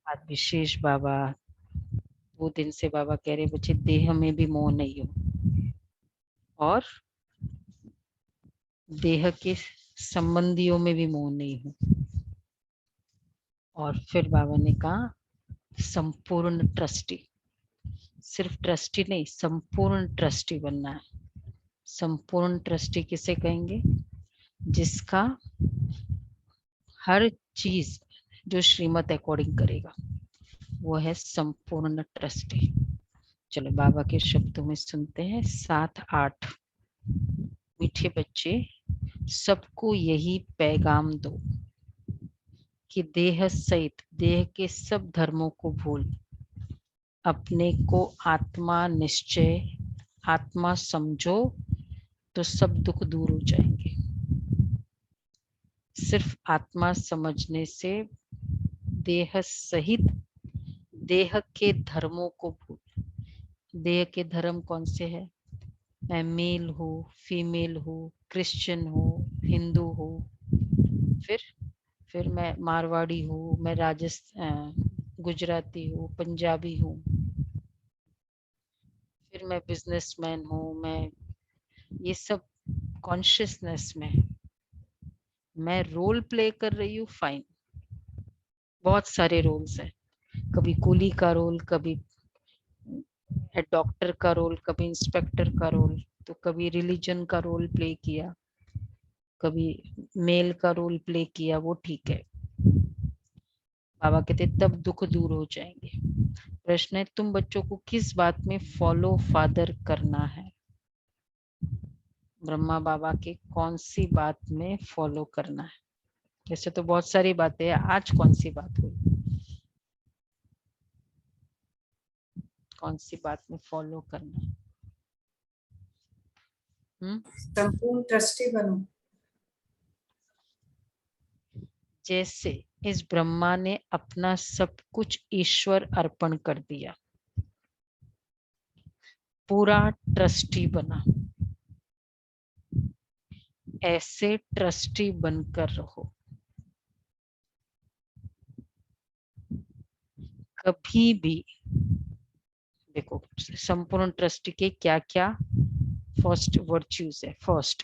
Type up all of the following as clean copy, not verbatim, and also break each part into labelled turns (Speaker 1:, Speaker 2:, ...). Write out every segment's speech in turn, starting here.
Speaker 1: आज विशेष बाबा 2 दिन से बाबा कह रहे बच्चे देह में भी मोह नहीं हो और देह के संबंधियों में भी मोह नहीं हो। और फिर बाबा ने कहा संपूर्ण ट्रस्टी, सिर्फ ट्रस्टी नहीं संपूर्ण ट्रस्टी बनना है। संपूर्ण ट्रस्टी किसे कहेंगे? जिसका हर चीज जो श्रीमत अकॉर्डिंग करेगा वो है संपूर्ण ट्रस्टी। चलो बाबा के शब्दों में सुनते हैं। 7-8 मीठे बच्चे, सबको यही पैगाम दो कि देह सहित देह के सब धर्मों को भूल अपने को आत्मा निश्चय आत्मा समझो तो सब दुख दूर हो जाएंगे। सिर्फ आत्मा समझने से देह सहित देह के धर्मों को भूल। देह के धर्म कौन से है? मैं मेल हूँ, फीमेल हूँ, क्रिश्चियन हूँ, हिंदू हूँ, फिर मैं मारवाड़ी हूँ, मैं गुजराती हूँ, पंजाबी हूँ, फिर मैं बिजनेसमैन हूँ, मैं ये सब कॉन्शियसनेस में मैं रोल प्ले कर रही हूँ। फाइन, बहुत सारे रोल्स हैं। कभी कूली का रोल, कभी डॉक्टर का रोल, कभी इंस्पेक्टर का रोल, तो कभी रिलीजन का रोल प्ले किया, कभी मेल का रोल प्ले किया, वो ठीक है। बाबा कहते तब दुख दूर हो जाएंगे। प्रश्न है तुम बच्चों को किस बात में फॉलो फादर करना है? ब्रह्मा बाबा के कौन सी बात में फॉलो करना है? जैसे तो बहुत सारी बातें हैं, आज कौन सी बात हुई? कौन सी बात में फॉलो करना है?
Speaker 2: संपूर्ण ट्रस्टी बनो।
Speaker 1: जैसे इस ब्रह्मा ने अपना सब कुछ ईश्वर अर्पण कर दिया, पूरा ट्रस्टी बना, ऐसे ट्रस्टी बनकर रहो। कभी भी देखो संपूर्ण ट्रस्टी के क्या क्या फर्स्ट वर्च्यूज है। फर्स्ट,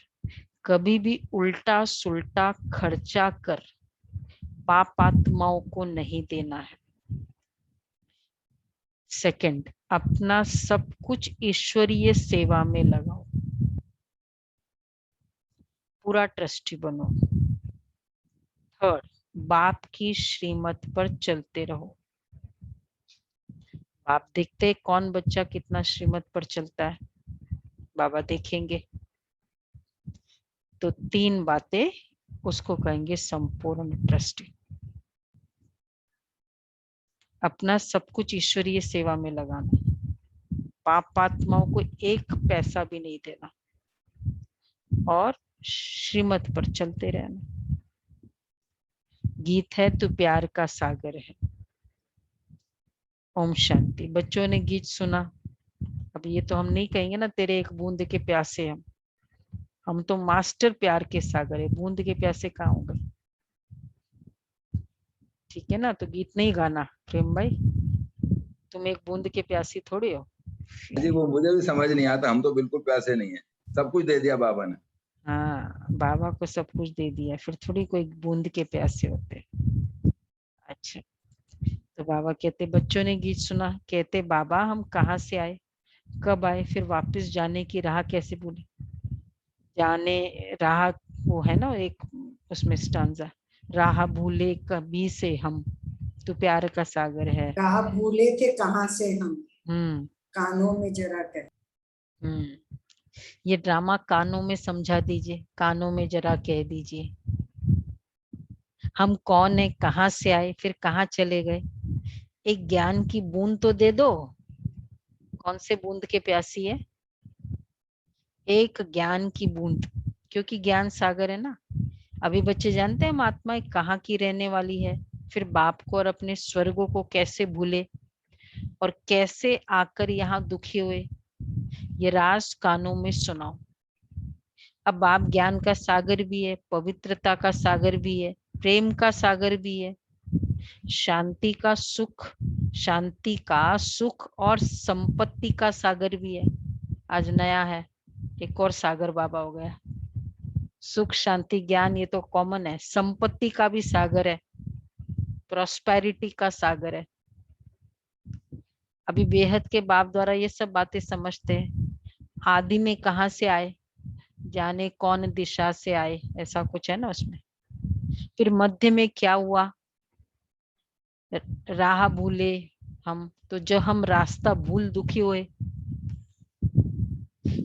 Speaker 1: कभी भी उल्टा सुल्टा खर्चा कर पापात्माओं को नहीं देना है। सेकंड, अपना सब कुछ ईश्वरीय सेवा में लगाओ, पूरा ट्रस्टी बनो। थर्ड, बाप की श्रीमत पर चलते रहो। बाप देखते कौन बच्चा कितना श्रीमत पर चलता है, बाबा देखेंगे। तो 3 बातें उसको कहेंगे संपूर्ण ट्रस्टी। अपना सब कुछ ईश्वरीय सेवा में लगाना, पापात्माओं को 1 पैसा भी नहीं देना और श्रीमत पर चलते रहना। गीत है तो प्यार का सागर है। ओम शांति। बच्चों ने गीत सुना। अब ये तो हम नहीं कहेंगे ना तेरे एक बूंद के प्यासे हम तो मास्टर प्यार के सागर है, बूंद के प्यासे कहाँ होंगे? ठीक है ना, तो गीत नहीं गाना। प्रेम भाई तुम एक बूंद के प्यासी थोड़ी हो।
Speaker 3: जी वो मुझे भी समझ नहीं आता, हम तो बिल्कुल प्यासे नहीं है, सब कुछ दे दिया बाबा ने।
Speaker 1: हाँ, बाबा को सब कुछ दे दिया, फिर थोड़ी कोई बूंद के प्यासे होते। अच्छा, तो बाबा कहते बच्चों ने गीत सुना, कहते बाबा हम कहाँ से आए, कब आए, फिर वापस जाने की राह कैसे भूले। जाने राह वो है ना एक उसमें स्टांजा, राह भूले कभी से हम, तो प्यार का सागर है।
Speaker 2: राह भूले थे कहाँ से हम, कानों में जरा कर।
Speaker 1: ये ड्रामा कानों में समझा दीजिए, कानों में जरा कह दीजिए। हम कौन है, कहाँ से आए, फिर कहाँ चले गए। एक ज्ञान की बूंद तो दे दो। कौन से बूंद के प्यासी है? एक ज्ञान की बूंद, क्योंकि ज्ञान सागर है ना। अभी बच्चे जानते हैं महात्मा कहाँ की रहने वाली है, फिर बाप को और अपने स्वर्गों को कैसे भूले और कैसे आकर यहाँ दुखी हुए, ये राज कानों में सुनाओ। अब बाप ज्ञान का सागर भी है, पवित्रता का सागर भी है, प्रेम का सागर भी है, शांति का सुख, शांति का सुख और संपत्ति का सागर भी है। आज नया है, एक और सागर बाबा हो गया। सुख, शांति, ज्ञान ये तो कॉमन है, संपत्ति का भी सागर है, प्रॉस्पेरिटी का सागर है। अभी बेहद के बाप द्वारा ये सब बातें समझते हैं। आदि में कहाँ से आए, जाने कौन दिशा से आए, ऐसा कुछ है ना उसमें। फिर मध्य में क्या हुआ, राह भूले हम, तो जब हम रास्ता भूल दुखी हुए,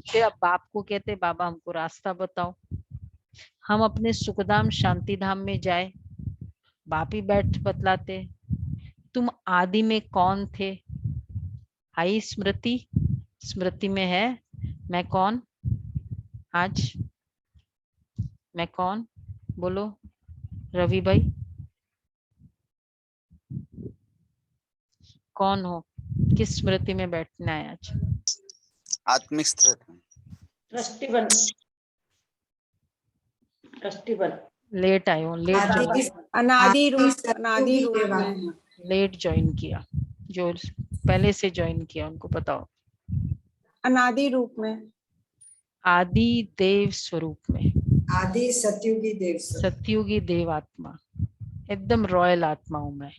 Speaker 1: फिर अब बाप को कहते बाबा हमको रास्ता बताओ। हम अपने सुखधाम शांति धाम में जाए, बाप ही बैठ बतलाते तुम आदि में कौन थे। आई स्मृति, स्मृति में है मैं कौन। आज मैं कौन, बोलो रवि भाई, कौन हो, किस स्मृति में बैठना है आज।
Speaker 4: आत्मिक स्मृति,
Speaker 1: ट्रस्टी बन, ट्रस्टी बन। लेट आए हो, लेट
Speaker 5: अनादि रूप में
Speaker 1: लेट ज्वाइन किया, जो पहले से ज्वाइन किया उनको बताओ।
Speaker 5: अनादि रूप में,
Speaker 1: आदि देव स्वरूप में,
Speaker 2: आदि सतयुगी देव स्वरूप।
Speaker 1: सतयुगी देव आत्मा, एकदम रॉयल आत्मा हूं मैं।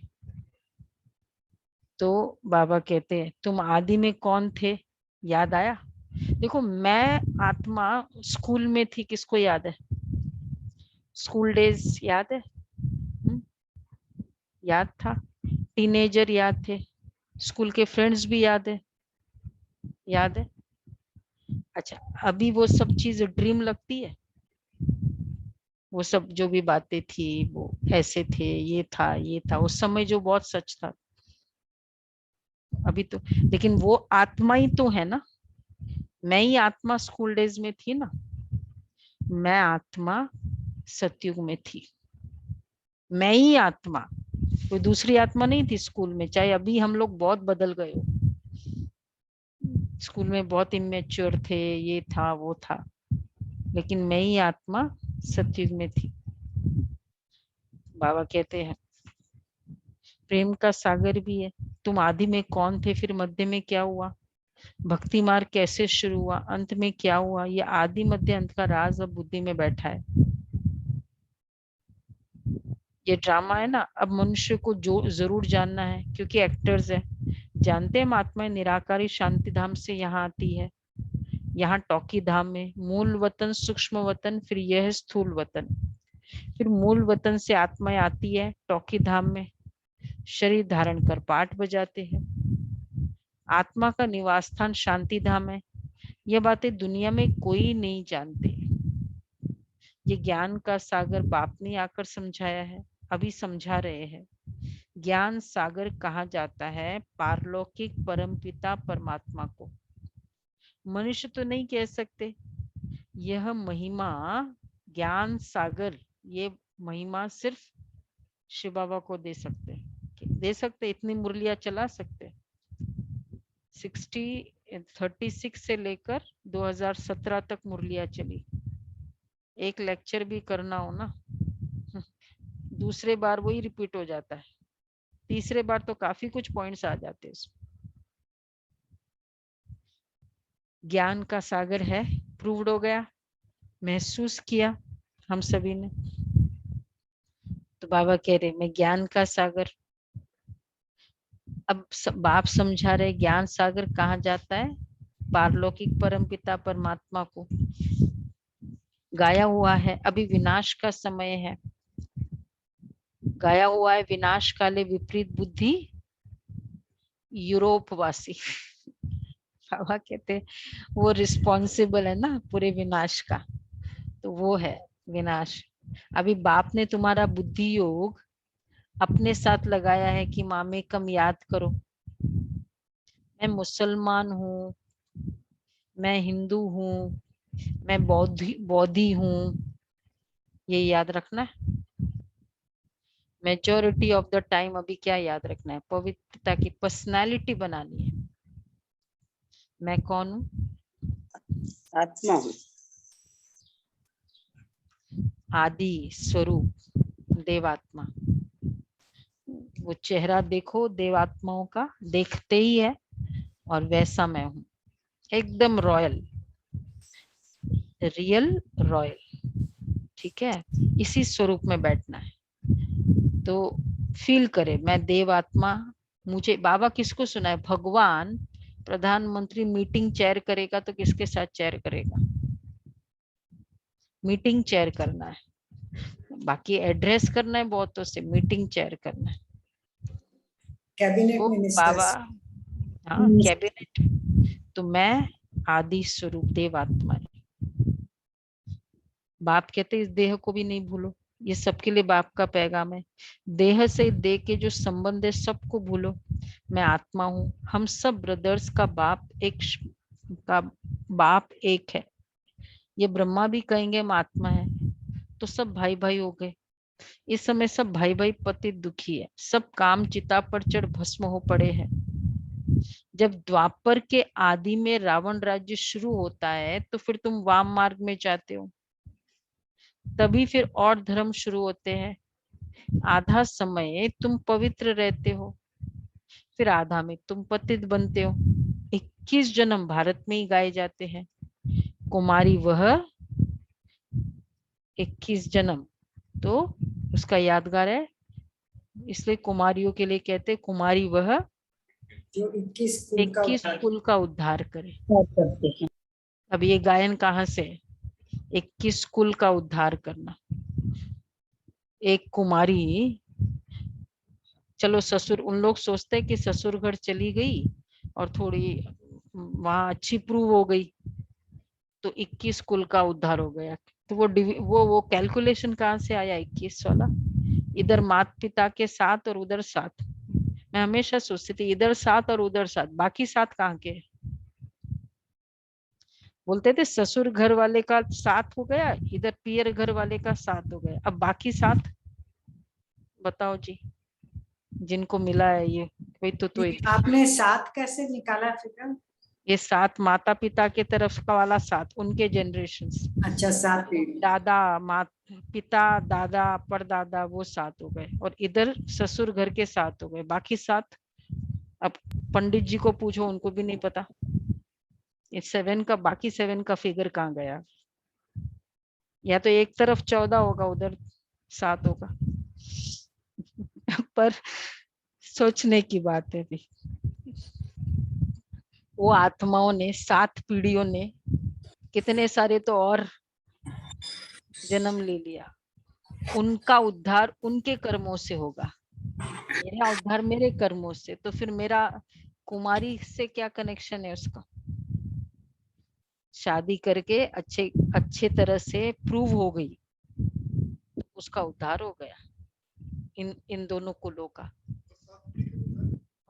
Speaker 1: तो बाबा कहते हैं तुम आदि में कौन थे, याद आया। देखो मैं आत्मा स्कूल में थी, किसको याद है, स्कूल डेज याद है, याद था। टीनेजर याद थे, स्कूल के फ्रेंड्स भी याद है, याद है। अच्छा अभी वो सब चीज ड्रीम लगती है, वो सब जो भी बातें थी वो ऐसे थे, ये था ये था, उस समय जो बहुत सच था। अभी तो लेकिन वो आत्मा ही तो है ना, मैं ही आत्मा स्कूल डेज में थी ना, मैं आत्मा सतयुग में थी, मैं ही आत्मा, कोई दूसरी आत्मा नहीं थी स्कूल में। चाहे अभी हम लोग बहुत बदल गए हो, स्कूल में बहुत इमेच्योर थे, ये था वो था, लेकिन मैं ही आत्मा सतयुग में थी। बाबा कहते हैं प्रेम का सागर भी है, तुम आदि में कौन थे, फिर मध्य में क्या हुआ, भक्ति मार्ग कैसे शुरू हुआ, अंत में क्या हुआ, ये आदि मध्य अंत का राज अब बुद्धि में बैठा है। ये ड्रामा है ना, अब मनुष्य को जो जरूर जानना है, क्योंकि एक्टर्स है, जानते हैं महात्मा निराकारी शांति धाम से यहाँ आती है, यहाँ टॉकी धाम में मूल वतन सूक्ष्म वतन, फिर यह स्थूल वतन, फिर मूल वतन से आत्माएं आती है टॉकी धाम में, शरीर धारण कर पाठ बजाते हैं। आत्मा का निवास स्थान शांति धाम है। यह बातें दुनिया में कोई नहीं जानते। ये ज्ञान का सागर बाप ने आकर समझाया है, अभी समझा रहे हैं। ज्ञान सागर कहा जाता है पारलौकिक परमपिता परमात्मा को। मनुष्य तो नहीं कह सकते। यह महिमा ज्ञान सागर, ये महिमा सिर्फ शिव बाबा को दे सकते, इतनी मुरलियां चला सकते। 36 से लेकर 2017 तक मुरलियां चली। एक लेक्चर भी करना हो ना, दूसरे बार वही रिपीट हो जाता है, तीसरे बार तो काफी कुछ पॉइंट्स आ जाते हैं उसमें। ज्ञान का सागर है, प्रूव्ड हो गया, महसूस किया हम सभी ने। तो बाबा कह रहे मैं ज्ञान का सागर। अब बाप समझा रहे ज्ञान सागर कहाँ जाता है, पारलौकिक परमपिता परमात्मा को गाया हुआ है। अभी विनाश का समय है, गाया हुआ है विनाश काले विपरीत बुद्धि यूरोप वासी। बाबा कहते वो रिस्पॉन्सिबल है ना पूरे विनाश का, तो वो है विनाश। अभी बाप ने तुम्हारा बुद्धि योग अपने साथ लगाया है कि मामे कम याद करो, मैं मुसलमान हूँ, मैं हिंदू हूँ, मैं बौद्धि हूँ, ये याद रखना है। मेजॉरिटी ऑफ द टाइम अभी क्या याद रखना है, पवित्रता की पर्सनालिटी बनानी है। मैं कौन हूँ,
Speaker 5: आत्मा हूँ,
Speaker 1: आदि स्वरूप देवात्मा। वो चेहरा देखो देवात्माओं का, देखते ही है, और वैसा मैं हूँ, एकदम रॉयल, रियल रॉयल। ठीक है, इसी स्वरूप में बैठना है। तो फील करे मैं देवात्मा। मुझे बाबा किसको सुनाए? भगवान प्रधानमंत्री मीटिंग चेयर करेगा तो किसके साथ चेयर करेगा? मीटिंग चेयर करना है, बाकी एड्रेस करना है बहुतों से, मीटिंग चेयर करना है।
Speaker 2: कैबिनेट
Speaker 1: वो बाबा,
Speaker 2: मिनिस्टर्स।
Speaker 1: हाँ कैबिनेट। तो मैं आदि स्वरूप देवात्मा है। बाप कहते इस देह को भी नहीं भूलो, ये सबके लिए बाप का पैगाम है। देह से देह के जो संबंध है सबको भूलो, मैं आत्मा हूँ। हम सब ब्रदर्स का बाप का बाप एक है। ये ब्रह्मा भी कहेंगे हम आत्मा है, तो सब भाई भाई हो गए। इस समय सब भाई भाई पतित दुखी है, सब काम चिता पर चढ़ भस्म हो पड़े हैं। जब द्वापर के आदि में रावण राज्य शुरू होता है तो फिर तुम वाम मार्ग में जाते हो, तभी फिर और धर्म शुरू होते हैं। आधा समय तुम पवित्र रहते हो, फिर आधा में तुम पतित बनते हो। 21 जन्म भारत में ही गाए जाते हैं। कुमारी वह 21 जन्म, तो उसका यादगार है, इसलिए कुमारियों के लिए कहते कुमारी वह
Speaker 2: जो 21
Speaker 1: 21 कुल का उद्धार करे। अब ये गायन कहाँ से? 21 कुल का उद्धार करना। एक कुमारी, चलो ससुर, उन लोग सोचते हैं कि ससुर घर चली गई और थोड़ी वहां अच्छी प्रूव हो गई तो 21 कुल का उद्धार हो गया। तो वो कैलकुलेशन कहाँ से आया 21 वाला? इधर माता पिता के साथ और उधर साथ। मैं हमेशा सोचती थी इधर 7 और उधर 7, बाकी 7 कहाँ के? बोलते थे ससुर घर वाले का 7 हो गया, इधर पियर घर वाले का 7 हो गया, अब बाकी 7 बताओ जी, जिनको मिला है ये कोई तो
Speaker 2: आपने 7 कैसे निकाला फिर?
Speaker 1: ये 7 माता पिता के तरफ का वाला 7, उनके जनरेशन।
Speaker 2: अच्छा, 7 पीढ़ी।
Speaker 1: दादा पिता दादा परदादा वो 7 हो गए, और इधर ससुर घर के 7 हो गए, बाकी 7 अब पंडित जी को पूछो, उनको भी नहीं पता। ये 7 का, बाकी 7 का फिगर कहाँ गया? या तो एक तरफ 14 होगा, उधर 7 होगा। पर सोचने की बात है भी। वो आत्माओं ने 7 पीढ़ियों ने कितने सारे तो और जन्म ले लिया, उनका उद्धार उनके कर्मों से होगा, मेरा उद्धार मेरे कर्मों से। तो फिर मेरा कुमारी से क्या कनेक्शन है? उसका शादी करके अच्छे तरह से प्रूव हो गई, तो उसका उद्धार हो गया इन दोनों कुलों का,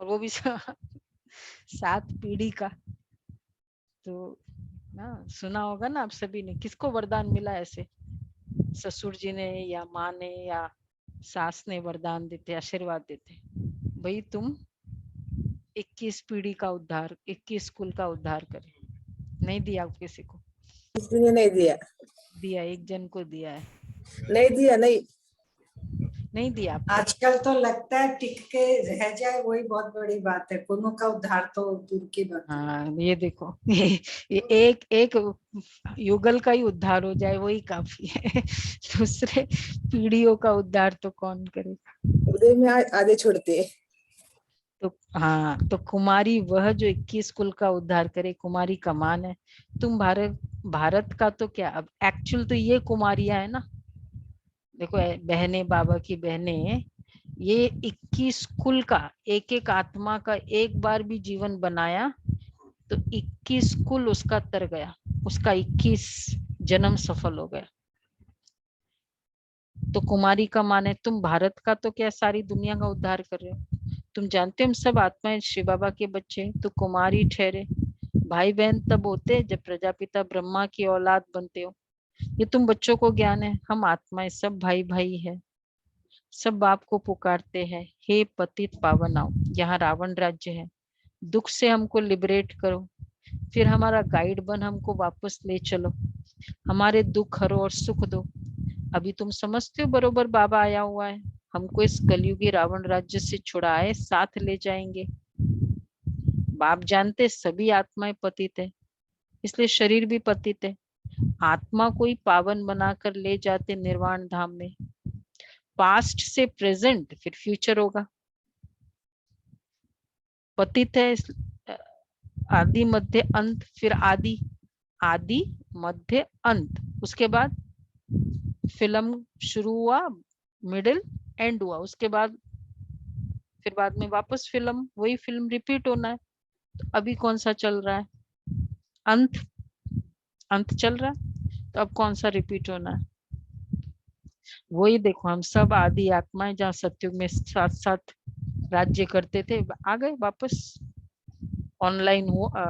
Speaker 1: और वो भी 7 पीढ़ी का। तो ना सुना होगा ना आप सभी ने, किसको वरदान मिला ऐसे? ससुर जी ने या माँ ने या सास ने वरदान देते, आशीर्वाद देते, भाई तुम 21 पीढ़ी का उद्धार, 21 कुल का उद्धार करे। नहीं दिया किसी को?
Speaker 5: किसी ने नहीं दिया।
Speaker 1: दिया, एक जन को दिया है।
Speaker 5: नहीं दिया,
Speaker 1: नहीं दिया आपको?
Speaker 2: आजकल तो लगता है टिक के रह जाए वही बहुत बड़ी बात है, कोनो का उद्धार तो दूर की बात है।
Speaker 1: हाँ ये देखो, ये एक युगल का ही उद्धार हो जाए वही काफी है। दूसरे पीढ़ियों का उद्धार तो कौन करेगा?
Speaker 5: उदय में आधे छोड़ते।
Speaker 1: तो हाँ, तो कुमारी वह जो 21 कुल का उद्धार करे, कुमारी का मान है। तुम भारत का तो क्या, अब एक्चुअल तो ये कुमारियां है ना। देखो बहने, बाबा की बहने, ये 21 कुल का एक एक आत्मा का एक बार भी जीवन बनाया तो 21 कुल उसका तर गया, उसका 21 जन्म सफल हो गया। तो कुमारी का मान है, तुम भारत का तो क्या सारी दुनिया का उद्धार कर रहे हो। तुम जानते हो हम सब आत्माएं शिव बाबा के बच्चे, तो कुमारी ठहरे। भाई बहन तब होते जब प्रजापिता ब्रह्मा की औलाद बनते हो। ये तुम बच्चों को ज्ञान है, हम आत्माएं सब भाई भाई है, सब बाप को पुकारते हैं, हे पतित पावन आओ, यहाँ रावण राज्य है, दुख से हमको लिबरेट करो, फिर हमारा गाइड बन हमको वापस ले चलो, हमारे दुख हरो और सुख दो। अभी तुम समझते हो बरोबर बाबा आया हुआ है, हमको इस कलयुगी रावण राज्य से छुड़ाए साथ ले जाएंगे। बाप जानते सभी आत्माएं पतित है, इसलिए शरीर भी पतित है। आत्मा को ही पावन बनाकर ले जाते निर्वाण धाम में। पास्ट से प्रेजेंट फिर फ्यूचर होगा। पतित है आदि मध्य अंत, फिर आदि, आदि मध्य अंत, उसके बाद फिल्म शुरू हुआ, मिडिल, एंड हुआ, उसके बाद फिर बाद में वापस फिल्म, वही फिल्म रिपीट होना है। तो अभी कौन सा चल रहा है? अंत, अंत चल रहा है, तो अब कौन सा रिपीट होना है? वही देखो, हम सब आदि आत्माएं जहाँ सतयुग में साथ साथ राज्य करते थे, आ गए वापस। ऑनलाइन हुआ,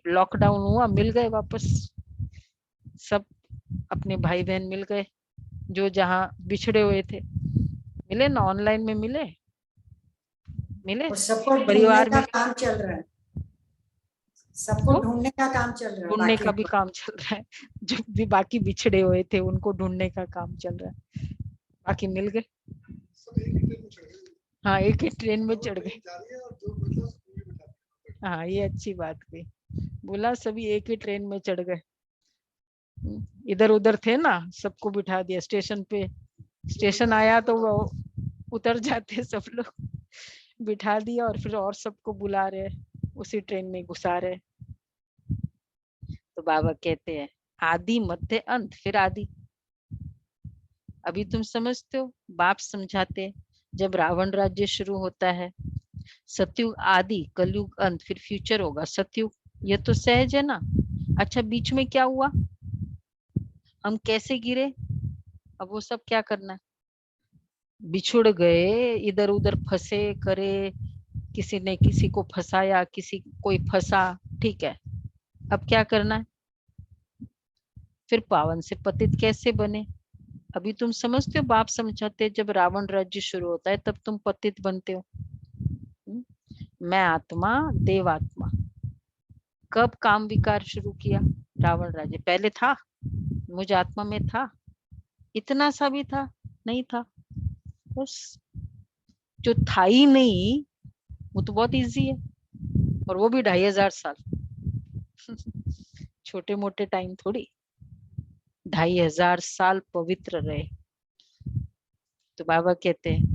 Speaker 1: लॉकडाउन हुआ, मिल गए वापस। सब अपने भाई बहन मिल गए, जो जहाँ बिछड़े हुए थे मिले ना, ऑनलाइन में मिले, मिले
Speaker 2: और सबको
Speaker 1: परिवार
Speaker 2: ढूंढने
Speaker 1: में।
Speaker 2: का काम चल रहा है, सबको ढूंढने का काम चल रहा है,
Speaker 1: ढूंढने का
Speaker 2: बाकी
Speaker 1: भी काम चल रहा है, जो भी बाकी बिछड़े हुए थे उनको ढूंढने का काम चल रहा है। बाकी मिल गए, हाँ एक ही ट्रेन में चढ़ गए। हाँ ये अच्छी बात हुई, बोला सभी एक ही ट्रेन में चढ़ गए। इधर उधर थे ना, सबको बिठा दिया स्टेशन पे। स्टेशन आया तो वो उतर जाते सब लोग, बिठा दिया और फिर और सबको बुला रहे, उसी ट्रेन में घुसा रहे। तो बाबा कहते हैं आदि मध्य अंत, फिर आदि। अभी तुम समझते हो, बाप समझाते, जब रावण राज्य शुरू होता है, सतयुग आदि, कलयुग अंत, फिर फ्यूचर होगा सतयुग। ये तो सहज है ना। अच्छा बीच में क्या हुआ, हम कैसे गिरे, अब वो सब क्या करना है? बिछुड़ गए, इधर उधर फंसे करे, किसी ने किसी को फंसाया, किसी कोई फंसा, ठीक है। अब क्या करना है? फिर पावन से पतित कैसे बने? अभी तुम समझते हो, बाप समझाते, जब रावण राज्य शुरू होता है तब तुम पतित बनते हो। मैं आत्मा, देवात्मा, कब काम विकार शुरू किया? रावण राज्य पहले था, मुझ आत्मा में था, इतना सा भी था नहीं था, बस। जो था ही नहीं वो तो बहुत इजी है, और वो भी 2500 साल छोटे मोटे टाइम थोड़ी, 2500 साल पवित्र रहे। तो बाबा कहते हैं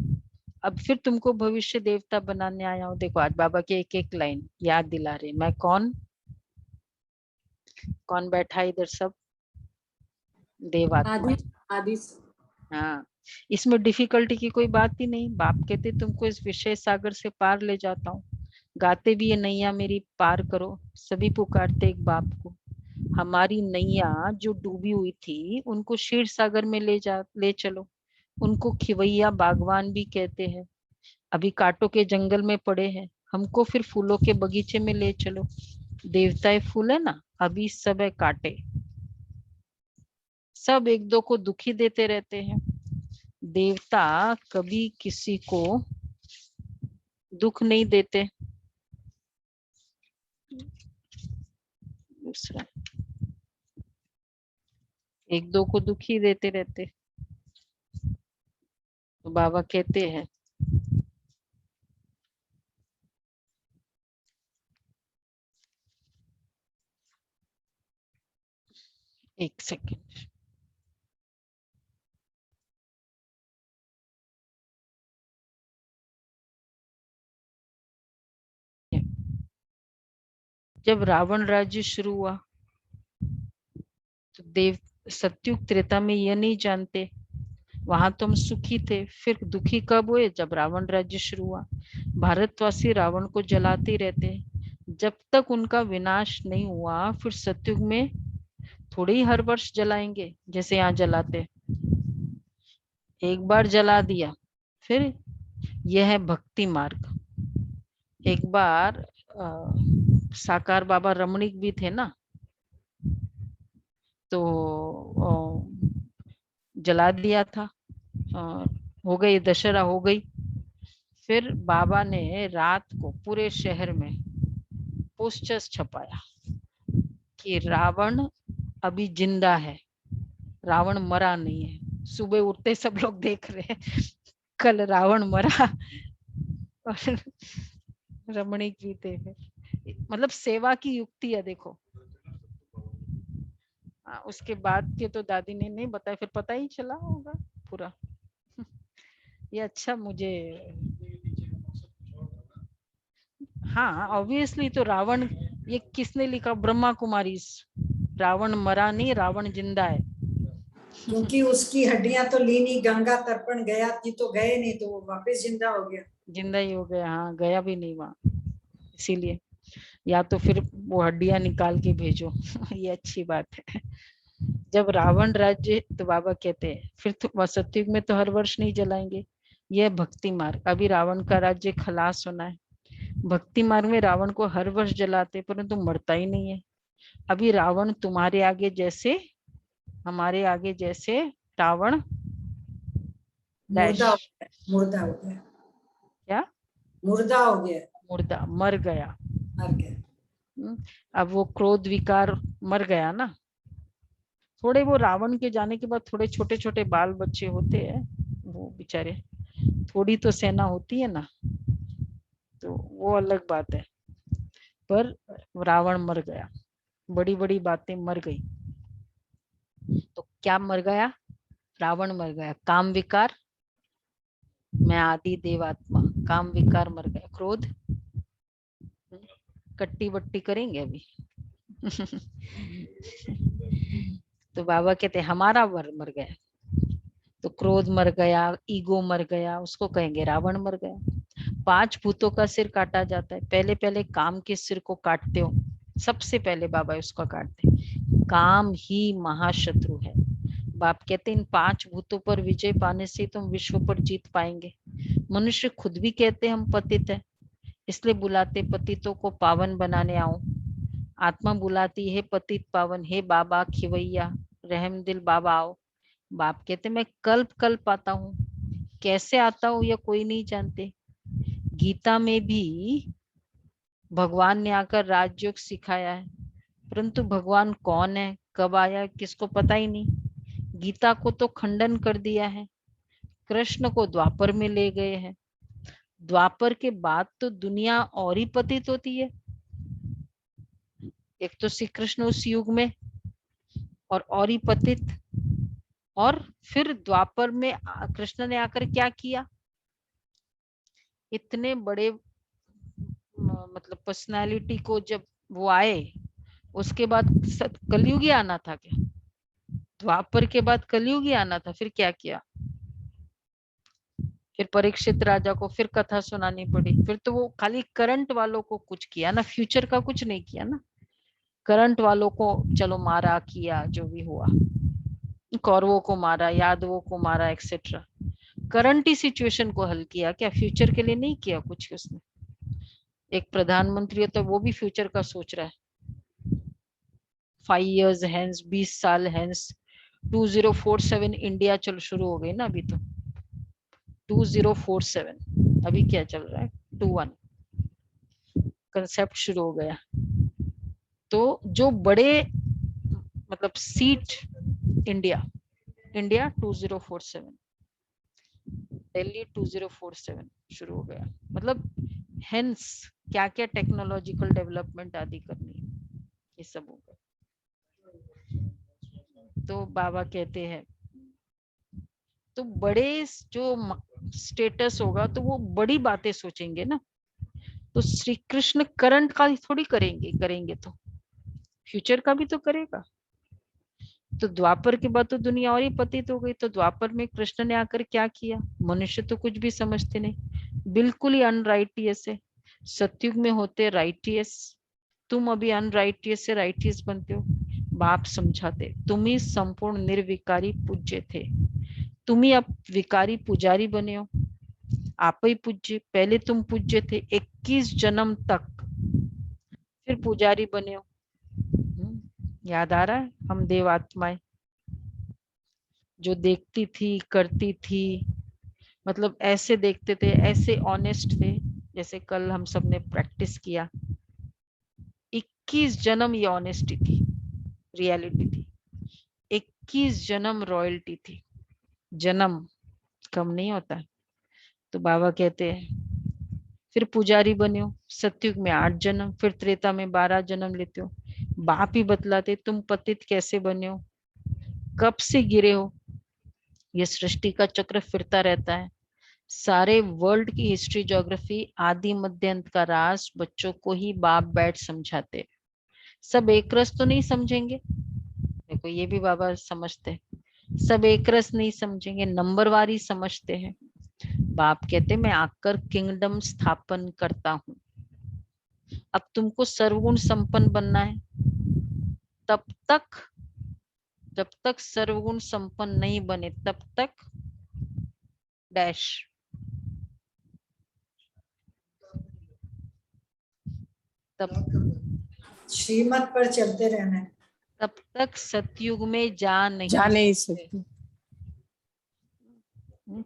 Speaker 1: अब फिर तुमको भविष्य देवता बनाने आया हूँ। देखो आज बाबा की एक एक लाइन याद दिला रहे, मैं कौन, कौन बैठा इधर सब, देवात्मा।
Speaker 2: आदि आदि
Speaker 1: हाँ, इसमें डिफिकल्टी की कोई बात ही नहीं। बाप कहते तुमको इस विषय सागर से पार ले जाता हूँ। गाते भी ये नैया मेरी पार करो, सभी पुकारते एक बाप को। हमारी नैया जो डूबी हुई थी उनको क्षीर सागर में ले चलो। उनको खिवैया बागवान भी कहते हैं। अभी कांटों के जंगल में पड़े हैं, हमको फिर फूलों के बगीचे में ले चलो। देवताएं फूल है ना, अभी सब है कांटे, सब एक दो को दुखी देते रहते हैं। देवता कभी किसी को दुख नहीं देते। दूसरा, एक दो को दुखी देते रहते। तो बाबा कहते हैं एक सेकंड, जब रावण राज्य शुरू हुआ तो देव सतयुग त्रेता में यह नहीं जानते, वहां तो हम सुखी थे। फिर दुखी कब हुए? जब रावण राज्य शुरू हुआ। भारतवासी रावण को जलाते रहते हैं जब तक उनका विनाश नहीं हुआ। फिर सतयुग में थोड़े ही हर वर्ष जलाएंगे, जैसे यहाँ जलाते, एक बार जला दिया। फिर यह है भक्ति मार्ग। एक बार साकार बाबा रमणीक भी थे ना, तो जला दिया था, हो गई दशहरा हो गई। फिर बाबा ने रात को पूरे शहर में पोस्टर्स छपाया कि रावण अभी जिंदा है, रावण मरा नहीं है। सुबह उठते सब लोग देख रहे हैं कल रावण मरा और रमणीक भी थे। मतलब सेवा की युक्ति है, देखो। उसके बाद के तो दादी ने नहीं बताया, फिर पता ही चला होगा पूरा। ये अच्छा मुझे, हाँ ऑब्वियसली। तो रावण, ये किसने लिखा? ब्रह्मा कुमारी। रावण मरा नहीं, रावण जिंदा है।
Speaker 2: क्योंकि उसकी हड्डियां तो ली नहीं, गंगा तर्पण गया थी तो गए नहीं, तो वो वापस जिंदा हो गया।
Speaker 1: जिंदा ही हो गया, हाँ, गया भी नहीं वहां, इसीलिए। या तो फिर वो हड्डियां निकाल के भेजो ये अच्छी बात है। जब रावण राज्य, तो बाबा कहते हैं फिर तो सतयुग में तो हर वर्ष नहीं जलाएंगे, यह भक्ति मार्ग। अभी रावण का राज्य खलास होना है। भक्ति मार्ग में रावण को हर वर्ष जलाते, परंतु मरता ही नहीं है। अभी रावण तुम्हारे आगे जैसे, हमारे आगे जैसे रावण
Speaker 2: मुर्दा हो
Speaker 1: डैश,
Speaker 2: गया, मुर्दा हो गया,
Speaker 1: क्या
Speaker 2: मुर्दा हो गया,
Speaker 1: मुर्दा, मर गया।
Speaker 2: मर गया।
Speaker 1: अब वो क्रोध विकार मर गया ना। थोड़े वो रावण के जाने के बाद थोड़े छोटे छोटे बाल बच्चे होते हैं, वो बेचारे, थोड़ी तो सेना होती है ना, तो वो अलग बात है। पर रावण मर गया, बड़ी बड़ी बातें मर गई। तो क्या मर गया? रावण मर गया। काम विकार, मैं आदि देवात्मा, काम विकार मर गया। क्रोध, कट्टी बट्टी करेंगे अभी तो बाबा कहते हैं हमारा वर मर गया। तो क्रोध मर गया, ईगो मर गया, उसको कहेंगे रावण मर गया। 5 भूतों का सिर काटा जाता है। पहले पहले काम के सिर को काटते हो, सबसे पहले बाबा उसका काटते हैं। काम ही महाशत्रु है। बाप कहते हैं इन 5 भूतों पर विजय पाने से तुम विश्व पर जीत पाएंगे। मनुष्य खुद भी कहते हम पतित है, इसलिए बुलाते पतितों को पावन बनाने आओ। आत्मा बुलाती है पतित पावन, हे बाबा खिवैया रहम दिल बाबा आओ। बाप कहते मैं कल्प कल्प आता हूँ, कैसे आता हूँ यह कोई नहीं जानते। गीता में भी भगवान ने आकर राजयोग सिखाया है, परंतु भगवान कौन है, कब आया, किसको पता ही नहीं। गीता को तो खंडन कर दिया है। कृष्ण को द्वापर में ले गए हैं। द्वापर के बाद तो दुनिया और ही पतित होती है। एक तो श्री कृष्ण उस युग में और ही पतित, और फिर द्वापर में कृष्ण ने आकर क्या किया? इतने बड़े मतलब पर्सनालिटी को जब वो आए, उसके बाद कलयुग ही आना था क्या? द्वापर के बाद कलयुग ही आना था। फिर क्या किया? फिर परीक्षित राजा को फिर कथा सुनानी पड़ी। फिर तो वो खाली करंट वालों को कुछ किया ना, फ्यूचर का कुछ नहीं किया ना। करंट वालों को चलो मारा, किया जो भी हुआ, कौरवों को मारा, यादवों को मारा, एक्सेट्रा। करंट ही सिचुएशन को हल किया क्या? फ्यूचर के लिए नहीं किया कुछ उसने। एक प्रधानमंत्री है तो वो भी फ्यूचर का सोच रहा है। 5 years हेंस, 20 साल हेंस, 2047 इंडिया चल शुरू हो गई ना अभी तो। 2047 अभी क्या चल रहा है? 21 कंसेप्ट शुरू हो गया। तो जो बड़े मतलब सीट, इंडिया 2047, दिल्ली 2047 शुरू हो गया। मतलब हेंस क्या क्या टेक्नोलॉजिकल डेवलपमेंट आदि करनी है, ये सब होगा। तो बाबा कहते हैं तो बड़े जो स्टेटस होगा तो वो बड़ी बातें सोचेंगे ना। तो श्री कृष्ण करंट का थोड़ी करेंगे तो फ्यूचर का भी तो करेगा। तो द्वापर के बाद तो दुनिया और ही पतित हो गई। तो द्वापर में कृष्ण ने आकर क्या किया? मनुष्य तो कुछ भी समझते नहीं, बिल्कुल ही अनराइटियस है। सतयुग में होते राइटियस, तुम अभी अनराइटियस से राइटियस बनते हो। बाप समझाते तुम ही संपूर्ण निर्विकारी पूज्य थे, तुम ही अब विकारी पुजारी बने हो। आप ही पूज्य, पहले तुम पूज्य थे 21 जन्म तक, फिर पुजारी बने हो। याद आ रहा है? हम देवात्माएं जो देखती थी, करती थी, मतलब ऐसे देखते थे, ऐसे ऑनेस्ट थे, जैसे कल हम सब ने प्रैक्टिस किया। 21 जन्म ये ऑनेस्टी थी, रियलिटी थी। 21 जन्म रॉयल्टी थी। जन्म कम नहीं होता है, तो बाबा कहते हैं फिर पुजारी बने हो, सतयुग में 8 जन्म, फिर त्रेता में 12 जन्म लेते हो। बाप ही बतलाते तुम पतित कैसे बने हो, कब से गिरे हो। ये सृष्टि का चक्र फिरता रहता है। सारे वर्ल्ड की हिस्ट्री, ज्योग्राफी, आदि मध्य अंत का राज बच्चों को ही बाप बैठ समझाते। सब एक रस तो नहीं समझेंगे, देखो ये भी बाबा समझते हैं। सब एक रस नहीं समझेंगे, नंबरवारी समझते हैं। बाप कहते मैं आकर किंगडम स्थापन करता हूँ। अब तुमको सर्वगुण संपन्न बनना है। तब तक जब तक सर्वगुण संपन्न नहीं बने तब तक डैश, तब
Speaker 2: श्रीमत पर चलते रहना है।
Speaker 1: तब तक सतयुग में जा
Speaker 5: जा नहीं
Speaker 1: सकते।
Speaker 5: सकते।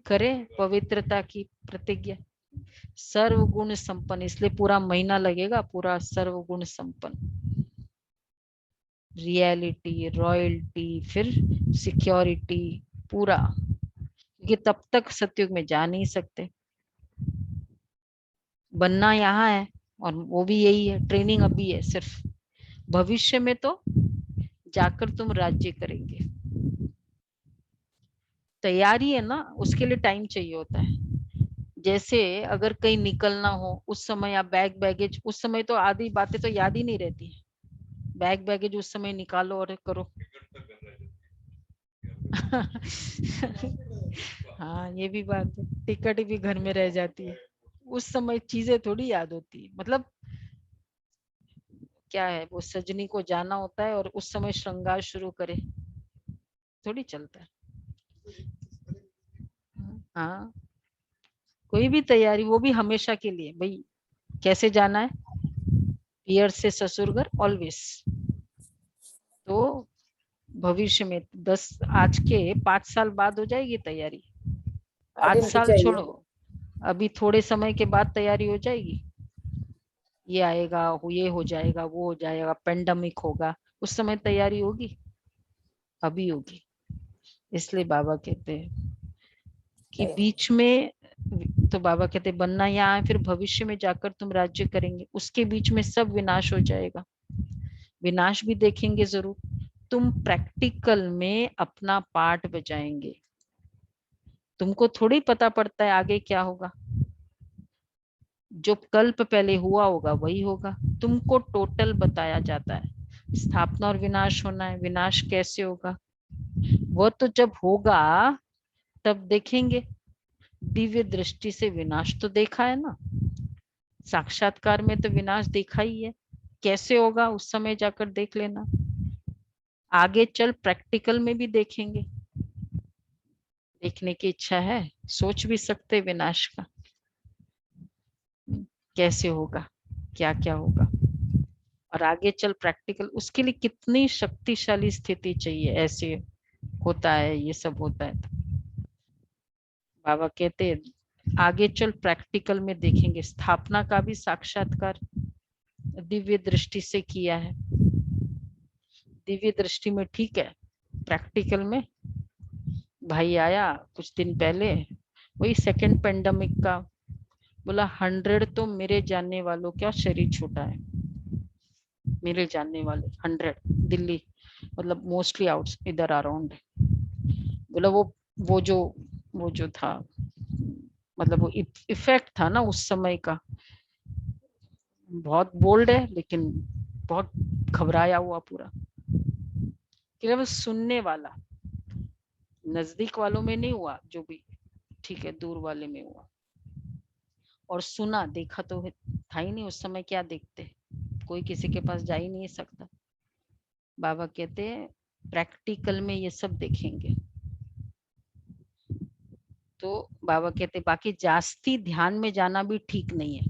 Speaker 1: करें पवित्रता की प्रतिज्ञा, सर्वगुण संपन्न, इसलिए पूरा महीना लगेगा, पूरा सर्वगुण संपन्न, रियलिटी, रॉयल्टी, फिर सिक्योरिटी, पूरा, क्योंकि तब तक सतयुग में जा नहीं सकते। बनना यहाँ है और वो भी यही है, ट्रेनिंग अभी है सिर्फ, भविष्य में तो जाकर तुम राज्य करेंगे। तैयारी है ना, उसके लिए टाइम चाहिए होता है। जैसे अगर कहीं निकलना हो उस समय, या बैग बैगेज, उस समय तो आधी बातें तो याद ही नहीं रहती है। बैग बैगेज उस समय निकालो और करो। हाँ ये भी बात है, टिकट भी घर में रह जाती है। उस समय चीजें थोड़ी याद होती है, मतलब क्या है, वो सजनी को जाना होता है और उस समय श्रृंगार शुरू करे, थोड़ी चलता है। हाँ कोई भी तैयारी, वो भी हमेशा के लिए, भाई कैसे जाना है, पियर से ससुर घर ऑलवेज। तो भविष्य में 10, आज के 5 साल बाद हो जाएगी तैयारी। 5
Speaker 5: आगे
Speaker 1: साल
Speaker 5: चाहिए।
Speaker 1: छोड़ो, अभी थोड़े समय के बाद तैयारी हो जाएगी। ये आएगा, ये हो जाएगा, वो हो जाएगा, पेंडेमिक होगा, उस समय तैयारी होगी, अभी होगी। इसलिए बाबा कहते हैं कि बीच में, तो बाबा कहते बनना यहाँ है, फिर भविष्य में जाकर तुम राज्य करेंगे, उसके बीच में सब विनाश हो जाएगा। विनाश भी देखेंगे जरूर, तुम प्रैक्टिकल में अपना पार्ट बजाएंगे। तुमको थोड़ी पता पड़ता है आगे क्या होगा, जो कल्प पहले हुआ होगा वही होगा। तुमको टोटल बताया जाता है, स्थापना और विनाश होना है। विनाश कैसे होगा, वो तो जब होगा तब देखेंगे। दिव्य दृष्टि से विनाश तो देखा है ना, साक्षात्कार में तो विनाश देखा ही है। कैसे होगा उस समय जाकर देख लेना, आगे चल प्रैक्टिकल में भी देखेंगे। देखने की इच्छा है, सोच भी सकते विनाश का कैसे होगा, क्या क्या होगा, और आगे चल प्रैक्टिकल, उसके लिए कितनी शक्तिशाली स्थिति चाहिए। ऐसे होता है, ये सब होता है। बाबा कहते हैं आगे चल प्रैक्टिकल में देखेंगे। स्थापना का भी साक्षात्कार दिव्य दृष्टि से किया है, दिव्य दृष्टि में ठीक है। प्रैक्टिकल में भाई आया कुछ दिन पहले, वही सेकंड पेंडेमिक का, बोला 100 तो मेरे जानने वालों का शरीर छूटा है, मेरे जानने वाले 100 दिल्ली, मतलब मोस्टली आउट इधर अराउंड। बोला वो जो था, मतलब वो इफेक्ट था ना उस समय का, बहुत बोल्ड है लेकिन बहुत घबराया हुआ पूरा। केवल सुनने वाला, नजदीक वालों में नहीं हुआ, जो भी ठीक है दूर वाले में हुआ। और सुना, देखा तो था ही नहीं उस समय, क्या देखते, कोई किसी के पास जा ही नहीं सकता। बाबा कहते हैं प्रैक्टिकल में ये सब देखेंगे। तो बाबा कहते बाकी जास्ती ध्यान में जाना भी ठीक नहीं है,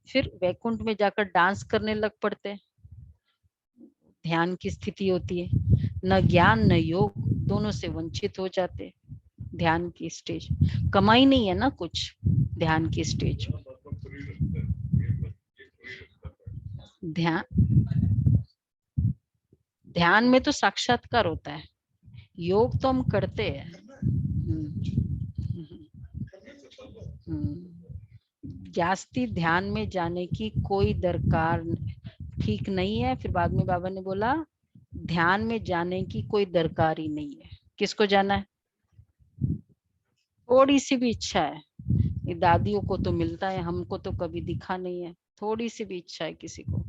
Speaker 1: फिर वैकुंठ में जाकर डांस करने लग पड़ते हैं। ध्यान की स्थिति होती है, न ज्ञान न योग, दोनों से वंचित हो जाते हैं। ध्यान की स्टेज कमाई नहीं है ना कुछ, ध्यान की स्टेज में ध्यान में तो साक्षात्कार होता है, योग तो हम करते हैं। जास्ती ध्यान में जाने की कोई दरकार ठीक नहीं है। फिर बाद में बाबा ने बोला ध्यान में जाने की कोई दरकार ही नहीं है। किसको जाना है? थोड़ी सी भी इच्छा है, ये दादियों को तो मिलता है, हमको तो कभी दिखा नहीं है। थोड़ी सी भी इच्छा है किसी को,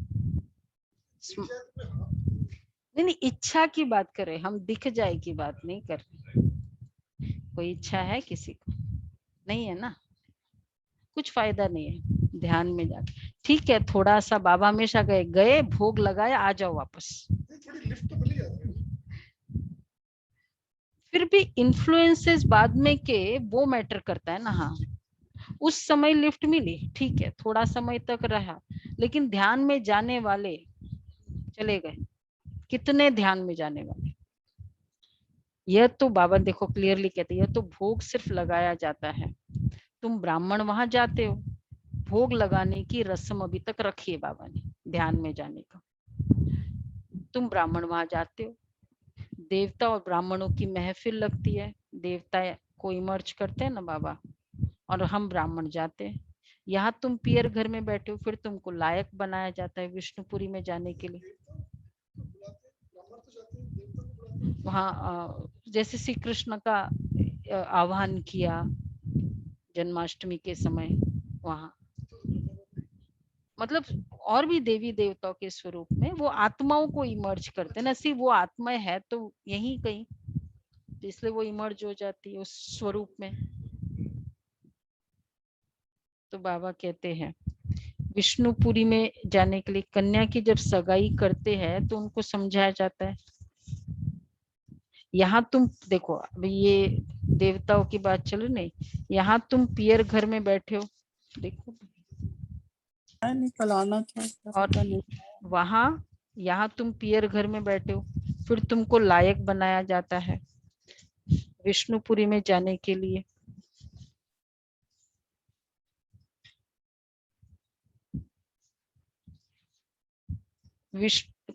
Speaker 1: नहीं नहीं इच्छा की बात करें हम, दिख जाए की बात नहीं कर रहे। कोई इच्छा है किसी को? नहीं है ना, कुछ फायदा नहीं है ध्यान में जाके। ठीक है थोड़ा सा बाबा हमेशा गए गए भोग लगाया आ जाओ वापस। फिर भी इन्फ्लुएंसेस बाद में के वो मैटर करता है ना। हाँ उस समय लिफ्ट मिली, ठीक है थोड़ा समय तक रहा, लेकिन ध्यान में जाने वाले चले गए। कितने ध्यान में जाने वाले? यह तो बाबा देखो क्लियरली कहते हैं, यह तो भोग सिर्फ लगाया जाता है। तुम ब्राह्मण वहां जाते हो, भोग लगाने की रस्म अभी तक रखी है बाबा ने ध्यान में जाने का। तुम ब्राह्मण वहां जाते हो, देवता और ब्राह्मणों की महफिल लगती है, देवता को इमर्ज करते हैं ना बाबा, और हम ब्राह्मण जाते हैं। यहाँ तुम पियर घर में बैठे हो, फिर तुमको लायक बनाया जाता है विष्णुपुरी में जाने के लिए। वहाँ जैसे श्री कृष्ण का आह्वान किया जन्माष्टमी के समय, वहाँ मतलब और भी देवी देवताओं के स्वरूप में वो आत्माओं को इमर्ज करते हैं ना। सिर्फ वो आत्मा है तो यहीं कहीं, इसलिए वो इमर्ज हो जाती है उस स्वरूप में। तो बाबा कहते हैं विष्णुपुरी में जाने के लिए कन्या की जब सगाई करते हैं तो उनको समझाया जाता है। यहाँ तुम देखो अभी ये देवताओं की बात चल रही, यहाँ तुम पियर घर में बैठे हो, देखो
Speaker 6: निकलाना था
Speaker 1: और वहां यहाँ तुम पियर घर में बैठे हो, फिर तुमको लायक बनाया जाता है विष्णुपुरी में जाने के लिए।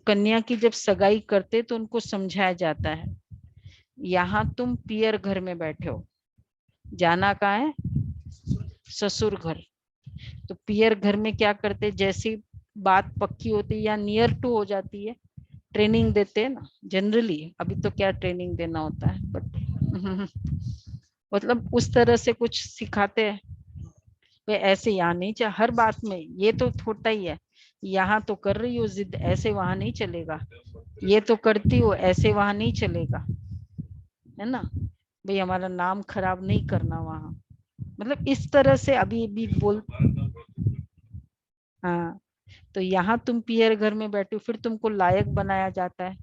Speaker 1: कन्या की जब सगाई करते तो उनको समझाया जाता है यहाँ तुम पियर घर में बैठे हो, जाना कहाँ है? ससुर घर। तो पियर घर में क्या करते, जैसी बात पक्की होती है या नियर टू हो जाती है, ट्रेनिंग देते हैं ना जनरली। अभी तो क्या ट्रेनिंग देना होता है, बट मतलब उस तरह से कुछ सिखाते हैं। वे ऐसे यहाँ नहीं चाहे हर बात में, ये तो होता ही है, यहाँ तो कर रही हो जिद, ऐसे वहां नहीं चलेगा। ये तो करती हो, ऐसे वहां नहीं चलेगा, है ना भाई, हमारा नाम खराब नहीं करना वहां। मतलब इस तरह से अभी भी बोल। हाँ तो यहाँ तुम पियर घर में बैठे हो, फिर तुमको लायक बनाया जाता है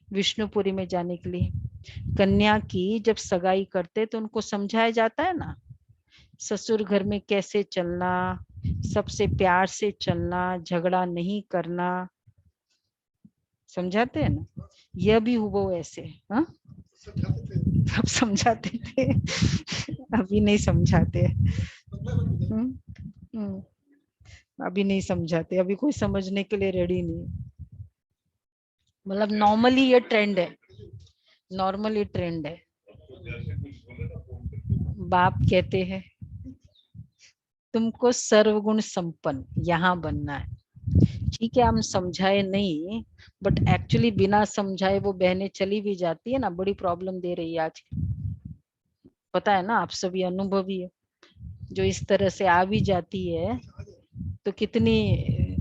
Speaker 1: विष्णुपुरी में जाने के लिए। कन्या की जब सगाई करते तो उनको समझाया जाता है ना ससुर घर में कैसे चलना, सबसे प्यार से चलना, झगड़ा नहीं करना, समझाते हैं ना। यह भी हुआ ऐसे, हाँ सब समझाते थे अभी नहीं समझाते। अभी नहीं समझाते, अभी कोई समझने के लिए रेडी नहीं। मतलब नॉर्मली ये ट्रेंड है, नॉर्मली ट्रेंड है। बाप कहते हैं तुमको सर्वगुण संपन्न यहाँ बनना है। ठीक है हम समझाए नहीं, बट एक्चुअली बिना समझाए वो बहनें चली भी जाती है ना, बड़ी प्रॉब्लम दे रही है आज। पता है ना, आप सभी अनुभवी है, जो इस तरह से आ भी जाती है तो कितनी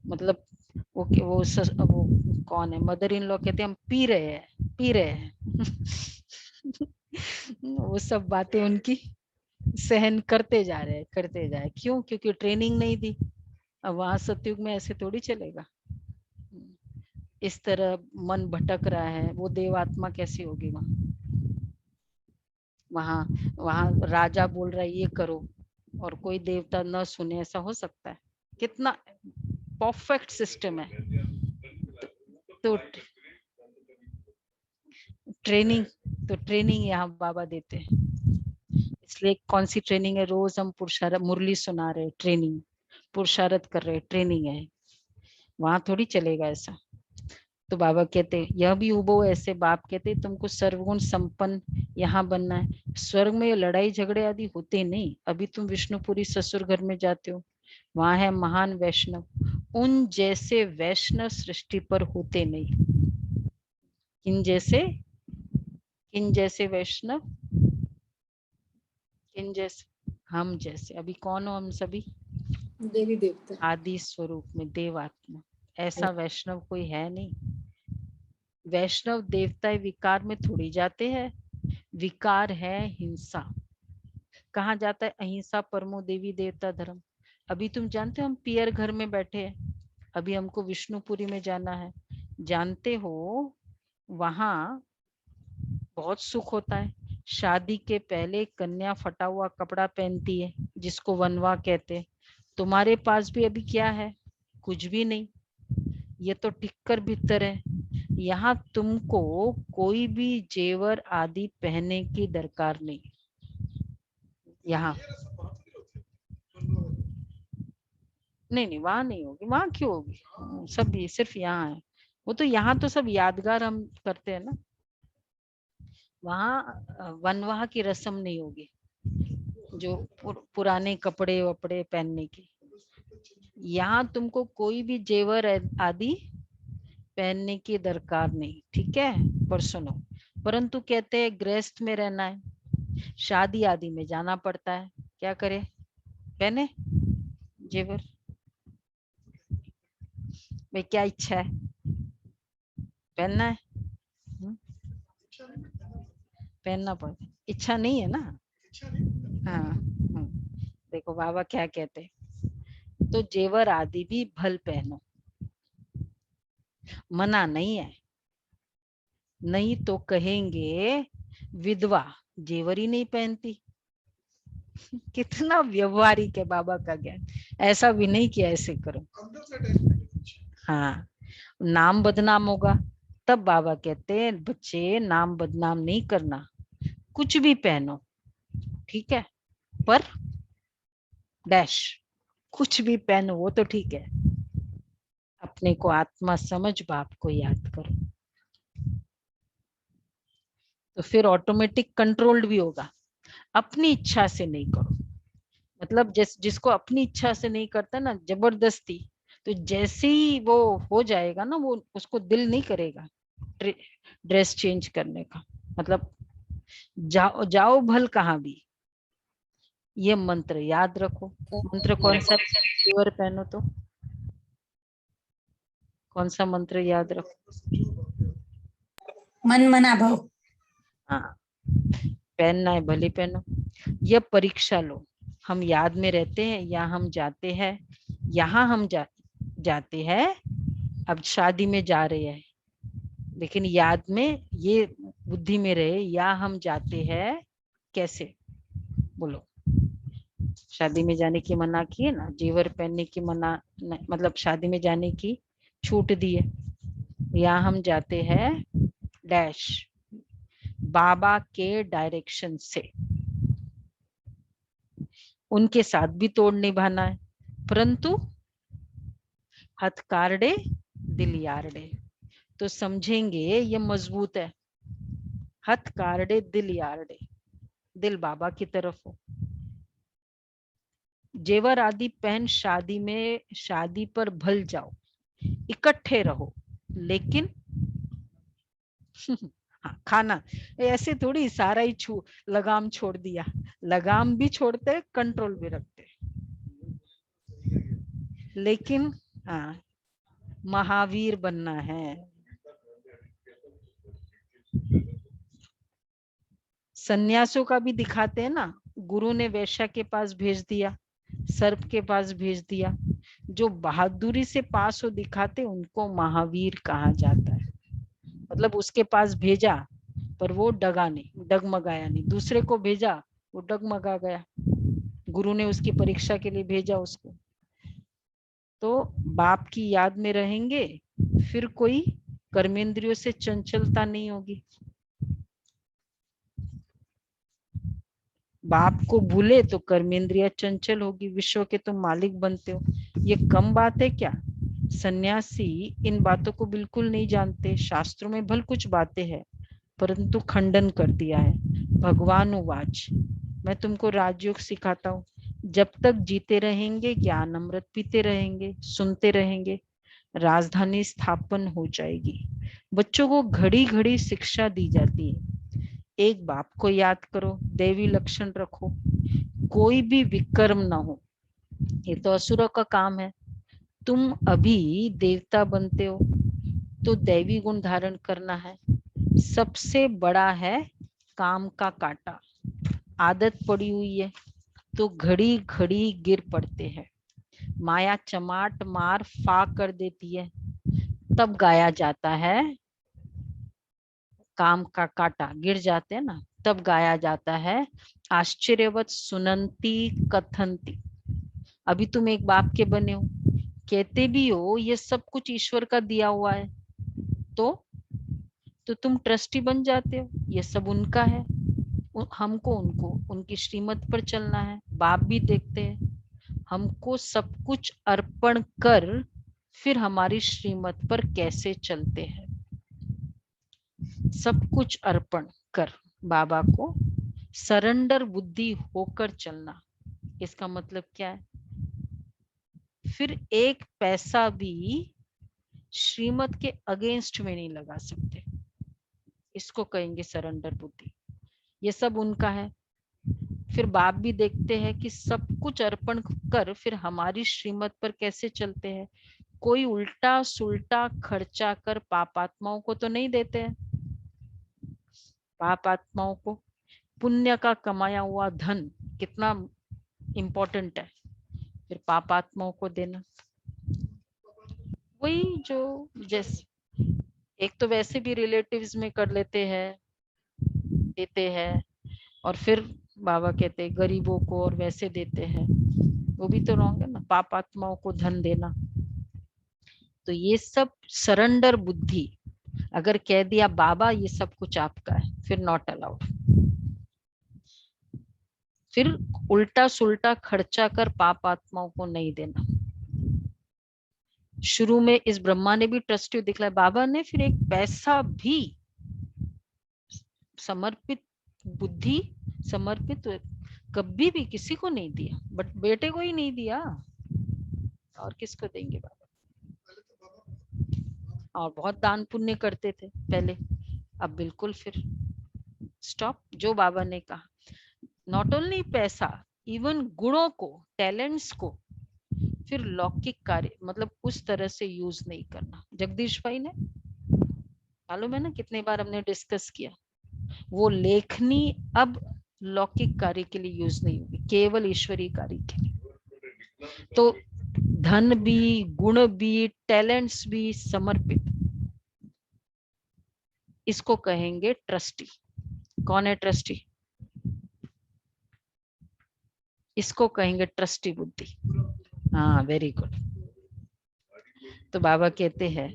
Speaker 1: मतलब वो कौन है, मदर इन लॉ कहते हैं हम पी रहे हैं वो सब बातें उनकी सहन करते जा रहे, क्यों? क्योंकि ट्रेनिंग नहीं दी। अब वहां सतयुग में ऐसे थोड़ी चलेगा, इस तरह मन भटक रहा है, वो देवात्मा कैसी होगी वहां वहां राजा बोल रहा है ये करो और कोई देवता न सुने, ऐसा हो सकता है? कितना परफेक्ट सिस्टम है। तो ट्रेनिंग यहाँ बाबा देते हैं। इसलिए कौन सी ट्रेनिंग है? रोज हम पुरुषार्थ मुरली सुना रहे, ट्रेनिंग, पुरुषार्थ कर रहे, ट्रेनिंग है। वहां थोड़ी चलेगा ऐसा। तो बाबा कहते यह भी उबो ऐसे, बाप कहते तुमको सर्वगुण संपन्न यहाँ बनना है। स्वर्ग में लड़ाई झगड़े आदि होते नहीं। अभी तुम विष्णुपुरी ससुर घर में जाते हो, वहां है महान वैष्णव, उन जैसे वैष्णव सृष्टि पर होते नहीं। किन जैसे वैष्णव, किन जैसे, हम जैसे। अभी कौन हो हम सभी?
Speaker 2: देवी देवता।
Speaker 1: आदि स्वरूप में देवात्मा। ऐसा वैष्णव कोई है नहीं। वैष्णव देवता विकार में थोड़ी जाते हैं। विकार है हिंसा। कहाँ जाता है? अहिंसा परमो देवी देवता धर्म। अभी तुम जानते हो हम पियर घर में बैठे हैं, अभी हमको विष्णुपुरी में जाना है। जानते हो वहां बहुत सुख होता है। शादी के पहले कन्या फटा हुआ कपड़ा पहनती है, जिसको वनवा कहते हैं। तुम्हारे पास भी अभी क्या है? कुछ भी नहीं। ये तो टिक्कर भीतर है। यहाँ तुमको कोई भी जेवर आदि पहनने की दरकार नहीं। यहाँ नहीं, वहां नहीं होगी। वहां क्यों होगी? सब ये सिर्फ यहाँ है। वो तो यहाँ तो सब यादगार हम करते हैं ना। वहाँ वनवाह की रस्म नहीं होगी, जो पुराने कपड़े वपड़े पहनने की। यहाँ तुमको कोई भी जेवर आदि पहनने की दरकार नहीं, ठीक है? पर सुनो, परंतु कहते हैं गृहस्थ में रहना है, शादी आदि में जाना पड़ता है। क्या करे? पहने जेवर। भाई क्या इच्छा है? पहनना है। पहनना पड़ता है। इच्छा नहीं है ना? हाँ। देखो बाबा क्या कहते हैं, तो जेवर आदि भी भल पहनो, मना नहीं है। नहीं तो कहेंगे विधवा जेवर ही नहीं पहनती। कितना व्यवहारिक है बाबा का ज्ञान। ऐसा भी नहीं कि ऐसे करो। हाँ, नाम बदनाम होगा। तब बाबा कहते हैं बच्चे नाम बदनाम नहीं करना, कुछ भी पहनो, ठीक है, पर डैश कुछ भी पहनो वो तो ठीक है। अपने को आत्मा समझ बाप को याद करो, तो फिर ऑटोमेटिक कंट्रोल्ड भी होगा। अपनी इच्छा से नहीं करो। मतलब जिसको अपनी इच्छा से नहीं करता ना, जबरदस्ती, तो जैसे ही वो हो जाएगा ना, वो उसको दिल नहीं करेगा ड्रेस चेंज करने का। मतलब जाओ भल कहाँ भी। ये मंत्र याद रखो। मंत्र कौन सा? जेवर पहनो तो कौन सा मंत्र याद रखो?
Speaker 6: मन मना भव।
Speaker 1: हाँ, पहनना है भले पहनो। यह परीक्षा लो, हम याद में रहते हैं या हम जाते हैं। यहाँ हम जाते हैं, अब शादी में जा रहे हैं, लेकिन याद में ये बुद्धि में रहे, या हम जाते हैं कैसे? बोलो। शादी में जाने की मना की है ना, जेवर पहनने की मना, मतलब शादी में जाने की छूट दी है। या हम जाते हैं डैश बाबा के डायरेक्शन से। उनके साथ भी तोड़ निभाना है, परंतु हथकार्डे दिल यारडे। तो समझेंगे ये मजबूत है। हथकार्डे दिल यारडे, दिल बाबा की तरफ हो। जेवर आदि पहन शादी पर भल जाओ, इकट्ठे रहो, लेकिन हाँ, खाना ऐसे थोड़ी सारा ही लगाम छोड़ दिया। लगाम भी छोड़ते, कंट्रोल भी रखते, लेकिन हाँ, महावीर बनना है। सन्यासों का भी दिखाते हैं ना, गुरु ने वैश्या के पास भेज दिया, सर्प के पास भेज दिया। जो बहादुरी से पास हो दिखाते, उनको महावीर कहा जाता है। मतलब उसके पास भेजा पर वो डगमगाया नहीं। दूसरे को भेजा, वो डगमगा गया। गुरु ने उसकी परीक्षा के लिए भेजा उसको। तो बाप की याद में रहेंगे, फिर कोई कर्मेंद्रियों से चंचलता नहीं होगी। बाप को भूले तो कर्मेंद्रिया चंचल होगी। विश्व के तुम मालिक बनते हो, ये कम बात है क्या? सन्यासी इन बातों को बिल्कुल नहीं जानते। शास्त्रों में भल कुछ बातें हैं परंतु खंडन कर दिया है। भगवान उवाच, मैं तुमको राजयोग सिखाता हूँ। जब तक जीते रहेंगे ज्ञान अमृत पीते रहेंगे, सुनते रहेंगे, राजधानी स्थापन हो जाएगी। बच्चों को घड़ी घड़ी शिक्षा दी जाती है। एक बाप को याद करो, देवी लक्षण रखो, कोई भी विकर्म ना हो। ये तो असुरों का काम है। तुम अभी देवता बनते हो तो दैवी गुण धारण करना है। सबसे बड़ा है काम का काटा। आदत पड़ी हुई है तो घड़ी घड़ी गिर पड़ते हैं। माया चमाट मार फा कर देती है, तब गाया जाता है काम का काटा। गिर जाते हैं ना, तब गाया जाता है आश्चर्यवत सुनंती कथंती। अभी तुम एक बाप के बने हो, कहते भी हो ये सब कुछ ईश्वर का दिया हुआ है, तो तुम ट्रस्टी बन जाते हो। ये सब उनका है, हमको उनको उनकी श्रीमत पर चलना है। बाप भी देखते हैं हमको सब कुछ अर्पण कर फिर हमारी श्रीमत पर कैसे चलते हैं। सब कुछ अर्पण कर बाबा को सरेंडर बुद्धि होकर चलना। इसका मतलब क्या है? फिर एक पैसा भी श्रीमत के अगेंस्ट में नहीं लगा सकते। इसको कहेंगे सरेंडर बुद्धि। ये सब उनका है। फिर बाप भी देखते हैं कि सब कुछ अर्पण कर फिर हमारी श्रीमत पर कैसे चलते हैं। कोई उल्टा सुल्टा खर्चा कर पापात्माओं को तो नहीं देते हैं। पापात्माओं को पुण्य का कमाया हुआ धन कितना इंपॉर्टेंट है, फिर पापात्माओं को देना। वही जो जैसे एक तो वैसे भी रिलेटिव्स में कर लेते हैं, देते हैं, और फिर बाबा कहते हैं गरीबों को और वैसे देते हैं, वो भी तो रॉन्ग है ना। पापात्माओं को धन देना, तो ये सब सरेंडर बुद्धि। अगर कह दिया बाबा ये सब कुछ आपका है, फिर नॉट अलाउड। फिर उल्टा सुल्टा खर्चा कर पापात्माओं को नहीं देना। शुरू में इस ब्रह्मा ने भी ट्रस्टी दिखलाया, बाबा ने फिर एक पैसा भी समर्पित बुद्धि समर्पित कभी भी किसी को नहीं दिया। बट बेटे को ही नहीं दिया, और किसको देंगे बाबा? और बहुत दान पुण्य करते थे पहले, अब बिल्कुल फिर स्टॉप। जो बाबा ने कहा, नॉट ओनली पैसा, इवन गुणों को, टैलेंट्स को फिर लौकिक कार्य मतलब उस तरह से यूज नहीं करना। जगदीश भाई ने मालूम है ना, कितने बार हमने डिस्कस किया, वो लेखनी अब लौकिक कार्य के लिए यूज नहीं होगी, केवल ईश्वरीय कार्य के लिए। तो धन भी, गुण भी, टैलेंट्स भी समर्पित, इसको कहेंगे ट्रस्टी। कौन है ट्रस्टी? इसको कहेंगे ट्रस्टी बुद्धि। हाँ, वेरी गुड। तो बाबा कहते हैं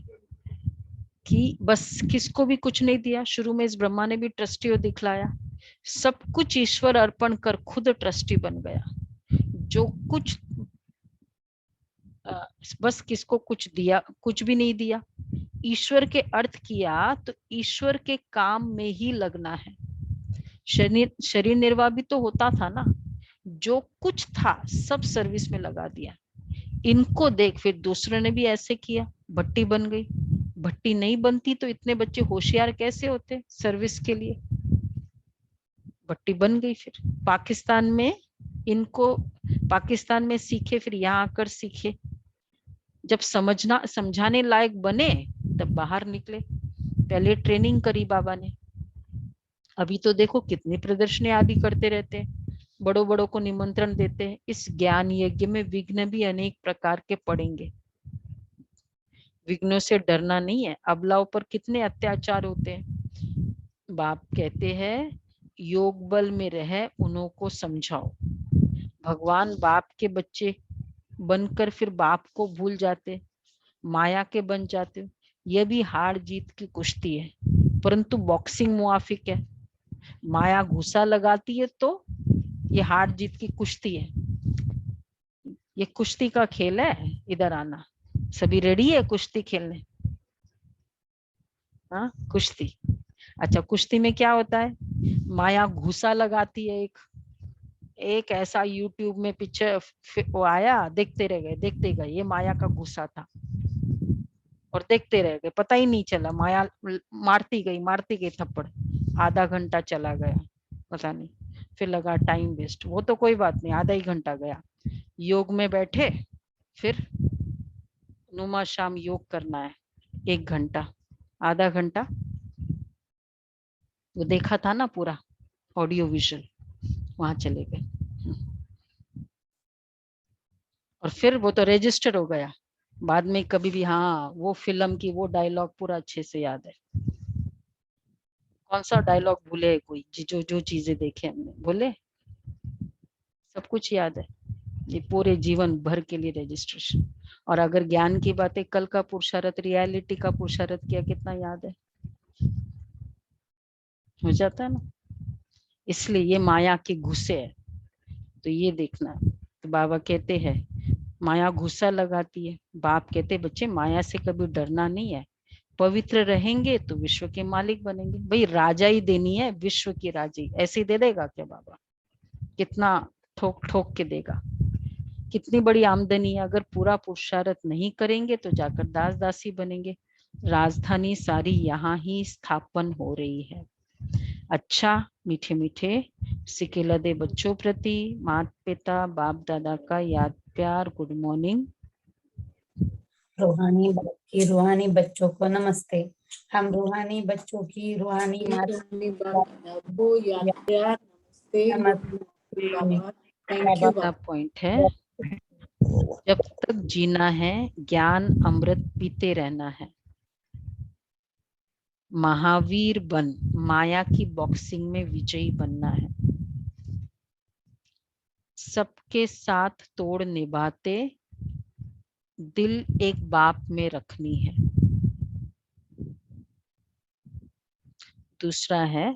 Speaker 1: कि बस किसको भी कुछ नहीं दिया। शुरू में इस ब्रह्मा ने भी ट्रस्टी दिखलाया, सब कुछ ईश्वर अर्पण कर खुद ट्रस्टी बन गया। जो कुछ बस किसको कुछ दिया, कुछ भी नहीं दिया। ईश्वर के अर्थ किया तो ईश्वर के काम में ही लगना है। शरीर निर्वाह भी तो होता था ना, जो कुछ था सब सर्विस में लगा दिया। इनको देख फिर दूसरों ने भी ऐसे किया, भट्टी बन गई। भट्टी नहीं बनती तो इतने बच्चे होशियार कैसे होते सर्विस के लिए? भट्टी बन गई। फिर पाकिस्तान में इनको, पाकिस्तान में सीखे, फिर यहाँ आकर सीखे। जब समझाने लायक बने तब बाहर निकले। पहले ट्रेनिंग करी बाबा ने। अभी तो देखो कितनी प्रदर्शनी आदि करते रहते हैं, बड़ों बड़ों को निमंत्रण देते हैं। इस ज्ञान यज्ञ में विघ्न भी अनेक प्रकार के पड़ेंगे। विघ्नों से डरना नहीं है। अबलाओं पर कितने अत्याचार होते हैं। बाप कहते हैं योग बल में रहे उन्हों को समझाओ। भगवान बाप के बच्चे बनकर फिर बाप को भूल जाते, माया के बन जाते। यह भी हार जीत की कुश्ती है, परंतु बॉक्सिंग मुआफिक है। माया घुसा लगाती है तो ये हार जीत की कुश्ती है। ये कुश्ती का खेल है। इधर आना, सभी रेडी है कुश्ती खेलने? हाँ कुश्ती। अच्छा कुश्ती में क्या होता है, माया घुसा लगाती है। एक ऐसा यूट्यूब में पिक्चर वो आया, देखते रह गए देखते गए, ये माया का घुसा था और देखते रह गए, पता ही नहीं चला। माया मारती गई थप्पड़, आधा घंटा चला गया पता नहीं, फिर लगा टाइम वेस्ट। वो तो कोई बात नहीं, आधा ही घंटा गया। योग में बैठे, फिर नुमा शाम योग करना है 1 घंटा, आधा घंटा वो देखा था ना पूरा ऑडियो विजुअल, वहां चले गए और फिर वो तो रजिस्टर हो गया बाद में कभी भी। हाँ वो फिल्म की वो डायलॉग पूरा अच्छे से याद है। कौन सा डायलॉग भूले कोई? जो जो चीजें देखे हमने भूले, सब कुछ याद है। ये पूरे जीवन भर के लिए रजिस्ट्रेशन। और अगर ज्ञान की बातें, कल का पुरुषार्थ, रियलिटी का पुरुषार्थ किया, कितना याद है, हो जाता है ना। इसलिए ये माया के घुसे है, तो ये देखना है। तो बाबा कहते हैं माया घुसा लगाती है। बाप कहते बच्चे माया से कभी डरना नहीं है, पवित्र रहेंगे तो विश्व के मालिक बनेंगे। भाई राजा ही देनी है, विश्व की राजी ऐसे दे देगा क्या बाबा? कितना ठोक ठोक के देगा, कितनी बड़ी आमदनी है। अगर पूरा पुरुषार्थ नहीं करेंगे तो जाकर दास दासी बनेंगे। राजधानी सारी यहाँ ही स्थापन हो रही है। अच्छा मीठे मीठे सिकेला दे बच्चों प्रति माता पिता बाप दादा का याद प्यार गुड मॉर्निंग।
Speaker 6: रूहानी बच्चों को नमस्ते। हम रूहानी बच्चों की रूहानी
Speaker 1: का पॉइंट है, जब तक जीना है ज्ञान अमृत पीते रहना है। महावीर बन, माया की बॉक्सिंग में विजयी बनना है। सबके साथ तोड़ निभाते दिल एक बाप में रखनी है। दूसरा है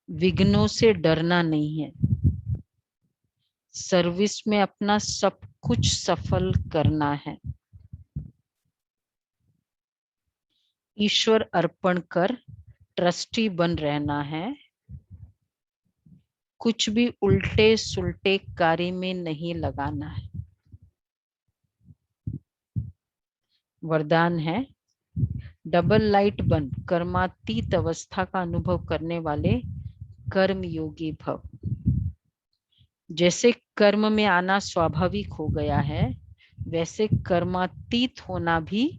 Speaker 1: विघ्नों से डरना नहीं है, सर्विस में अपना सब कुछ सफल करना है। ईश्वर अर्पण कर ट्रस्टी बन रहना है, कुछ भी उल्टे सुल्टे कार्य में नहीं लगाना है। वरदान है डबल लाइट बन कर्मातीत अवस्था का अनुभव करने वाले कर्म योगी भव। जैसे कर्म में आना स्वाभाविक हो गया है, वैसे कर्मातीत होना भी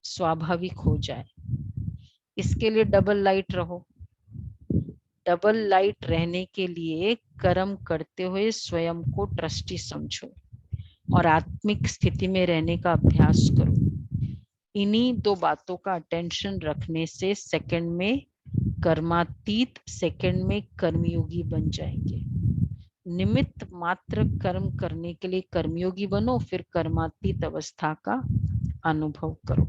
Speaker 1: स्वाभाविक हो जाए। इसके लिए डबल लाइट रहो। डबल लाइट रहने के लिए कर्म करते हुए स्वयं को ट्रस्टी समझो और आत्मिक स्थिति में रहने का अभ्यास करो। इन्हीं 2 बातों का अटेंशन रखने से सेकंड में कर्मातीत, सेकंड में कर्मयोगी बन जाएंगे। निमित्त मात्र कर्म करने के लिए कर्मयोगी बनो, फिर कर्मातीत अवस्था का अनुभव करो।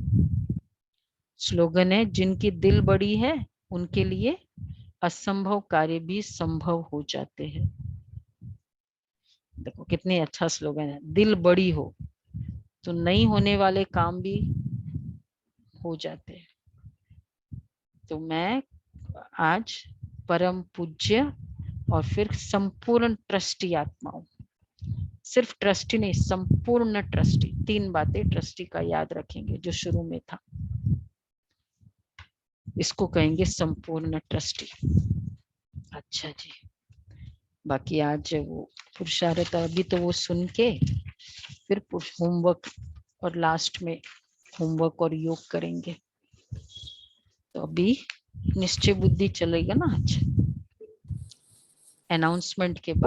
Speaker 1: स्लोगन है जिनकी दिल बड़ी है उनके लिए असंभव कार्य भी संभव हो जाते हैं। देखो कितने अच्छा स्लोगन है, दिल बड़ी हो तो नहीं होने वाले काम भी हो जाते हैं। तो मैं आज परम पूज्य और फिर संपूर्ण ट्रस्टी आत्माओं, सिर्फ ट्रस्टी नहीं संपूर्ण ट्रस्टी, 3 बातें ट्रस्टी का याद रखेंगे जो शुरू में था, इसको कहेंगे संपूर्ण ट्रस्टी। अच्छा जी, बाकी आज वो पुरुषार्थ अभी तो वो सुन के फिर होमवर्क और लास्ट में होमवर्क और योग करेंगे। तो अभी निश्चय बुद्धि चलेगा ना आज अनाउंसमेंट के बाद।